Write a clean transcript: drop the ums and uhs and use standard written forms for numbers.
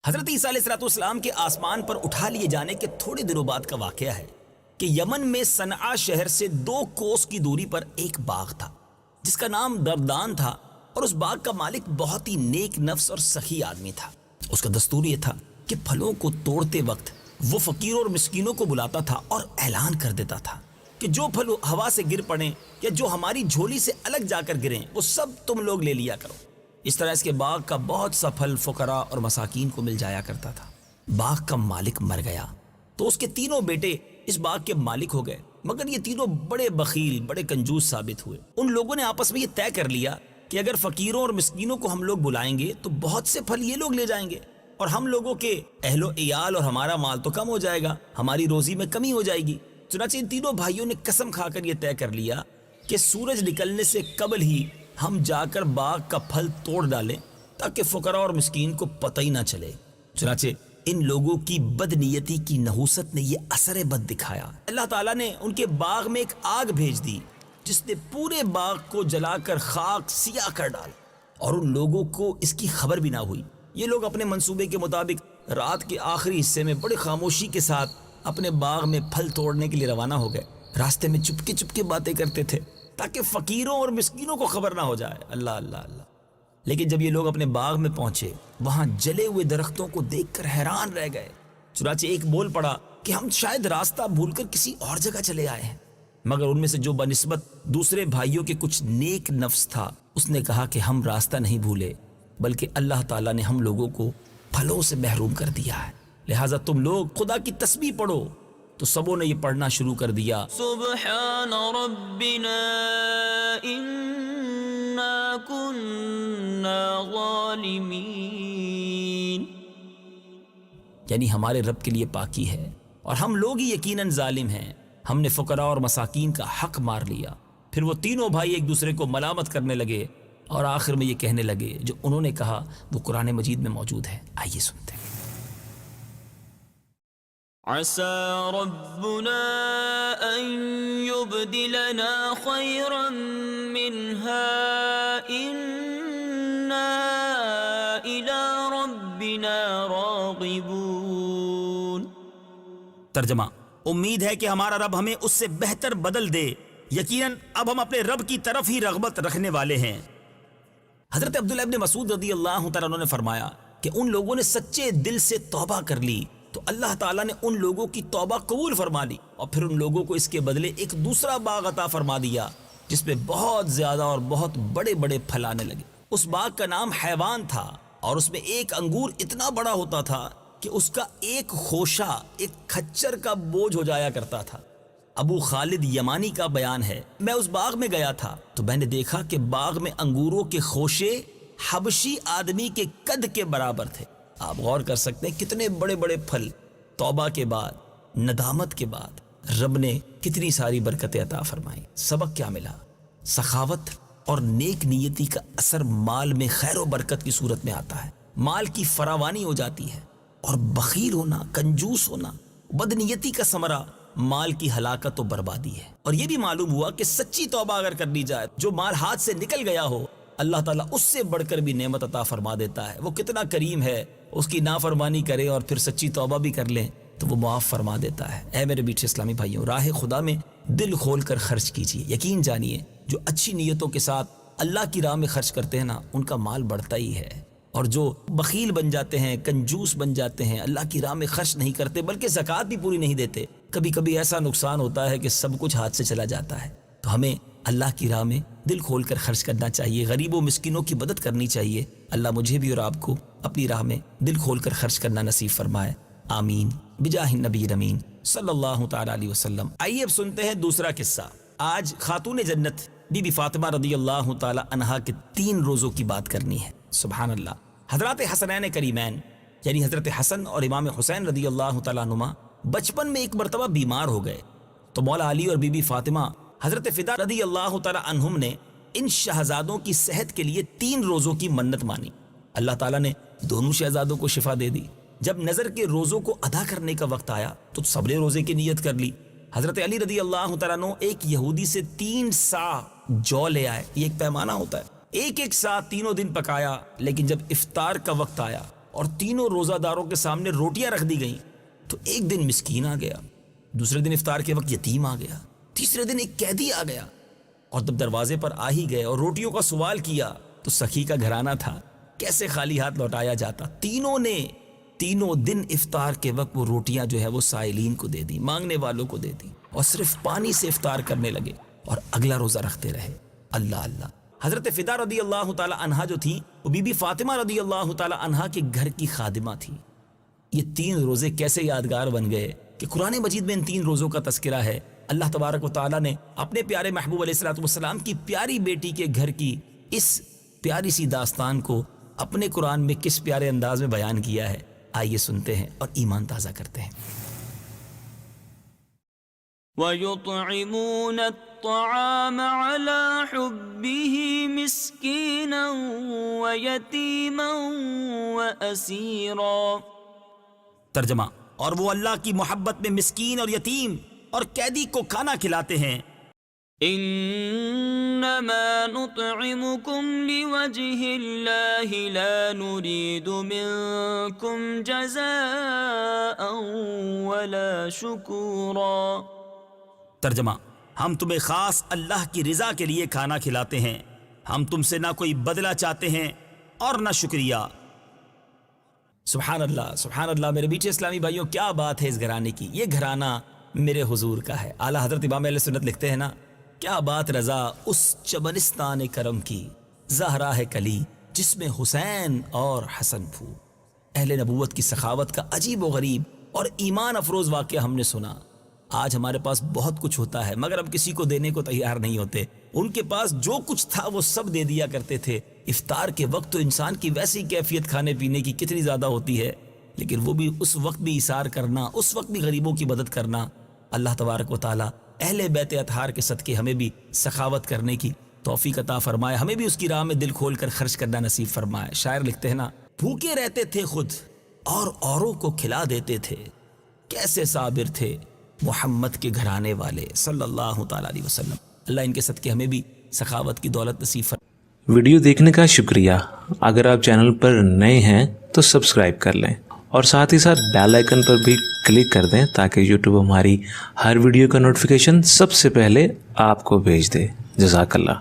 حضرت عیسیٰ علیہ السلام کے آسمان پر اٹھا لیے جانے کے تھوڑے دنوں بعد کا واقعہ ہے کہ یمن میں صنعاء شہر سے 2 کوس کی دوری پر ایک باغ تھا جس کا نام دردان تھا، اور اس باغ کا مالک بہت ہی نیک نفس اور سخی آدمی تھا۔ اس کا دستور یہ تھا کہ پھلوں کو توڑتے وقت وہ فقیروں اور مسکینوں کو بلاتا تھا اور اعلان کر دیتا تھا کہ جو پھل ہوا سے گر پڑیں یا جو ہماری جھولی سے الگ جا کر گریں وہ سب تم لوگ لے لیا کرو۔ اس طرح اس کے باغ کا بہت سا پھل فقراء اور مساکین کو مل جایا کرتا تھا۔ باغ کا مالک مر گیا تو اس کے تینوں بیٹے اس باغ کے مالک ہو گئے، مگر یہ تینوں بڑے بخیل، بڑے کنجوس ثابت ہوئے۔ ان لوگوں نے آپس میں یہ طے کر لیا کہ اگر فقیروں اور مسکینوں کو ہم لوگ بلائیں گے تو بہت سے پھل یہ لوگ لے جائیں گے اور ہم لوگوں کے اہل و عیال اور ہمارا مال تو کم ہو جائے گا، ہماری روزی میں کمی ہو جائے گی۔ چنانچہ ان تینوں بھائیوں نے قسم کھا کر یہ طے کر لیا کہ سورج نکلنے سے قبل ہی ہم جا کر باغ کا پھل توڑ ڈالیں تاکہ فقراء اور مسکین کو پتہ ہی نہ چلے۔ چنانچہ ان لوگوں کی بدنیتی کی نحوست نے یہ اثر بد دکھایا۔ اللہ تعالیٰ نے ان کے باغ میں ایک آگ بھیج دی جس نے پورے باغ کو جلا کر خاک سیاہ کر ڈال، اور ان لوگوں کو اس کی خبر بھی نہ ہوئی۔ یہ لوگ اپنے منصوبے کے مطابق رات کے آخری حصے میں بڑے خاموشی کے ساتھ اپنے باغ میں پھل توڑنے کے لیے روانہ ہو گئے۔ راستے میں چپکے چپکے باتیں کرتے تھے تاکہ فقیروں اور مسکینوں کو خبر نہ ہو جائے۔ اللہ اللہ اللہ۔ لیکن جب یہ لوگ اپنے باغ میں پہنچے وہاں جلے ہوئے درختوں کو دیکھ کر حیران رہ گئے۔ چنانچہ ایک بول پڑا کہ ہم شاید راستہ بھول کر کسی اور جگہ چلے آئے ہیں، مگر ان میں سے جو بنسبت دوسرے بھائیوں کے کچھ نیک نفس تھا اس نے کہا کہ ہم راستہ نہیں بھولے، بلکہ اللہ تعالیٰ نے ہم لوگوں کو پھلوں سے محروم کر دیا ہے، لہٰذا تم لوگ خدا کی تسبیح پڑھو۔ تو سبوں نے یہ پڑھنا شروع کر دیا، سبحان ربنا انا كنا ظالمین، یعنی ہمارے رب کے لیے پاکی ہے اور ہم لوگ ہی یقیناً ظالم ہیں، ہم نے فقراء اور مساکین کا حق مار لیا۔ پھر وہ تینوں بھائی ایک دوسرے کو ملامت کرنے لگے اور آخر میں یہ کہنے لگے جو انہوں نے کہا وہ قرآن مجید میں موجود ہے۔ آئیے سنتے ہیں۔ عسى ربنا أن يبدلنا خيرا منها إنا إلى ربنا راغبون۔ ترجمہ، امید ہے کہ ہمارا رب ہمیں اس سے بہتر بدل دے، یقیناً اب ہم اپنے رب کی طرف ہی رغبت رکھنے والے ہیں۔ حضرت عبداللہ ابن مسعود رضی اللہ تعالیٰ عنہ نے فرمایا کہ ان لوگوں نے سچے دل سے توبہ کر لی تو اللہ تعالیٰ نے ان لوگوں کی توبہ قبول فرما لی، اور پھر ان لوگوں کو اس کے بدلے ایک دوسرا باغ عطا فرما دیا جس میں بہت زیادہ اور بہت بڑے بڑے پھل آنے لگے۔ اس باغ کا نام حیوان تھا، اور اس میں ایک انگور اتنا بڑا ہوتا تھا کہ اس کا ایک خوشہ ایک کھچر کا بوجھ ہو جایا کرتا تھا۔ ابو خالد یمانی کا بیان ہے، میں اس باغ میں گیا تھا تو میں نے دیکھا کہ باغ میں انگوروں کے خوشے حبشی آدمی کے قد کے برابر تھے۔ آپ غور کر سکتے ہیں کتنے بڑے بڑے پھل۔ توبہ کے بعد، ندامت کے بعد رب نے کتنی ساری برکتیں عطا فرمائیں۔ سبق کیا ملا؟ سخاوت اور نیک نیتی کا اثر مال میں خیر و برکت کی صورت میں آتا ہے، مال کی فراوانی ہو جاتی ہے، اور بخیل ہونا، کنجوس ہونا، بدنیتی کا ثمرہ مال کی ہلاکت و بربادی ہے۔ اور یہ بھی معلوم ہوا کہ سچی توبہ اگر کر لی جائے، جو مال ہاتھ سے نکل گیا ہو، اللہ تعالیٰ اس سے بڑھ کر بھی نعمت عطا فرما دیتا ہے۔ وہ کتنا کریم ہے، اس کی نافرمانی کریں اور پھر سچی توبہ بھی کر لیں تو وہ معاف فرما دیتا ہے۔ اے میرے میٹھے اسلامی بھائیوں، راہ خدا میں دل کھول کر خرچ کیجیے۔ یقین جانیے جو اچھی نیتوں کے ساتھ اللہ کی راہ میں خرچ کرتے ہیں نا، ان کا مال بڑھتا ہی ہے، اور جو بخیل بن جاتے ہیں، کنجوس بن جاتے ہیں، اللہ کی راہ میں خرچ نہیں کرتے بلکہ زکوٰۃ بھی پوری نہیں دیتے، کبھی کبھی ایسا نقصان ہوتا ہے کہ سب کچھ ہاتھ سے چلا جاتا ہے۔ تو ہمیں اللہ کی راہ میں دل کھول کر خرچ کرنا چاہیے، غریب و مسکینوں کی مدد کرنی چاہیے۔ اللہ مجھے بھی اور آپ کو اپنی راہ میں دل کھول کر خرچ کرنا نصیب فرمائے، آمین بجاہ النبی الامین صلی اللہ تعالی علیہ وسلم۔ آئیے اب سنتے ہیں دوسرا قصہ۔ آج خاتون جنت بی بی فاطمہ رضی اللہ تعالی عنہا کے 3 روزوں کی بات کرنی ہے۔ سبحان اللہ۔ حضرات حسنین کریمین یعنی حضرت حسن اور امام حسین رضی اللہ تعالیٰ عنہما بچپن میں ایک مرتبہ بیمار ہو گئے تو مولا علی اور بی بی فاطمہ حضرت فدا رضی اللہ تعالیٰ عنہم نے ان شہزادوں کی صحت کے لیے 3 روزوں کی منت مانی۔ اللہ تعالیٰ نے دونوں شہزادوں کو شفا دے دی۔ جب نظر کے روزوں کو ادا کرنے کا وقت آیا تو صبر روزے کی نیت کر لی۔ حضرت علی رضی اللہ تعالیٰ عنہ ایک یہودی سے 3 سا جو لے آئے، یہ ایک پیمانہ ہوتا ہے، ایک ایک سا 3 دن پکایا، لیکن جب افطار کا وقت آیا اور تینوں روزہ داروں کے سامنے روٹیاں رکھ دی گئیں تو ایک دن مسکین آ گیا، دوسرے دن افطار کے وقت یتیم آ گیا، تیسرے دن ایک قیدی آ گیا، اور جب دروازے پر آ ہی گئے اور روٹیوں کا سوال کیا تو سخی کا گھرانہ تھا، کیسے خالی ہاتھ لوٹایا جاتا؟ تینوں نے تینوں دن افطار کے وقت وہ روٹیاں جو ہے وہ سائلین کو دے دی، مانگنے والوں کو دے دی، اور صرف پانی سے افطار کرنے لگے اور اگلا روزہ رکھتے رہے۔ اللہ اللہ۔ حضرت فدا رضی اللہ تعالی عنہا جو تھی وہ بی بی فاطمہ رضی اللہ تعالی عنہا کے گھر کی خادمہ تھی۔ یہ 3 روزے کیسے یادگار بن گئے کہ قرآن مجید میں ان 3 روزوں کا تذکرہ ہے۔ اللہ تبارک و تعالیٰ نے اپنے پیارے محبوب علیہ الصلوۃ والسلام کی پیاری بیٹی کے گھر کی اس پیاری سی داستان کو اپنے قرآن میں کس پیارے انداز میں بیان کیا ہے، آئیے سنتے ہیں اور ایمان تازہ کرتے ہیں۔ وَيُطْعِمُونَ الطَّعَامَ عَلَى حُبِّهِ مِسْكِينًا وَيَتِيمًا وَأَسِيرًا۔ ترجمہ، اور وہ اللہ کی محبت میں مسکین اور یتیم اور قیدی کو کھانا کھلاتے ہیں۔ انما نطعمكم لوجه الله لا نريد منكم جزاء ولا شكورا۔ ترجمہ، ہم تمہیں خاص اللہ کی رضا کے لیے کھانا کھلاتے ہیں، ہم تم سے نہ کوئی بدلہ چاہتے ہیں اور نہ شکریہ۔ سبحان اللہ، سبحان اللہ۔ میرے میٹھے اسلامی بھائیوں، کیا بات ہے اس گھرانے کی۔ یہ گھرانہ میرے حضور کا ہے۔ اعلیٰ حضرت امام اہل سنت لکھتے ہیں نا، کیا بات رضا اس چمنستان کرم کی، زہرا ہے کلی جس میں حسین اور حسن پھو۔ اہل نبوت کی سخاوت کا عجیب و غریب اور ایمان افروز واقعہ ہم نے سنا۔ آج ہمارے پاس بہت کچھ ہوتا ہے مگر ہم کسی کو دینے کو تیار نہیں ہوتے۔ ان کے پاس جو کچھ تھا وہ سب دے دیا کرتے تھے۔ افطار کے وقت تو انسان کی ویسی کیفیت کھانے پینے کی کتنی زیادہ ہوتی ہے، لیکن وہ بھی اس وقت بھی ایثار کرنا، اس وقت بھی غریبوں کی مدد کرنا۔ اللہ تبارک و تعالی اہل بیت اطہار کے صدقے ہمیں بھی سخاوت کرنے کی توفیق عطا فرمائے، ہمیں بھی اس کی راہ میں دل کھول کر خرچ کرنا نصیب فرمائے۔ شاعر لکھتے ہیں نا، بھوکے رہتے تھے خود اور اوروں کو کھلا دیتے تھے، کیسے صابر تھے محمد کے گھرانے والے صلی اللہ تعالی علیہ وسلم۔ اللہ ان کے صدقے ہمیں بھی سخاوت کی دولت نصیب فرمائے۔ ویڈیو دیکھنے کا شکریہ۔ اگر آپ چینل پر نئے ہیں تو سبسکرائب کر لیں اور ساتھ ہی ساتھ بیل آئیکن پر بھی کلک کر دیں تاکہ یوٹیوب ہماری ہر ویڈیو کا نوٹیفیکیشن سب سے پہلے آپ کو بھیج دے۔ جزاک اللہ۔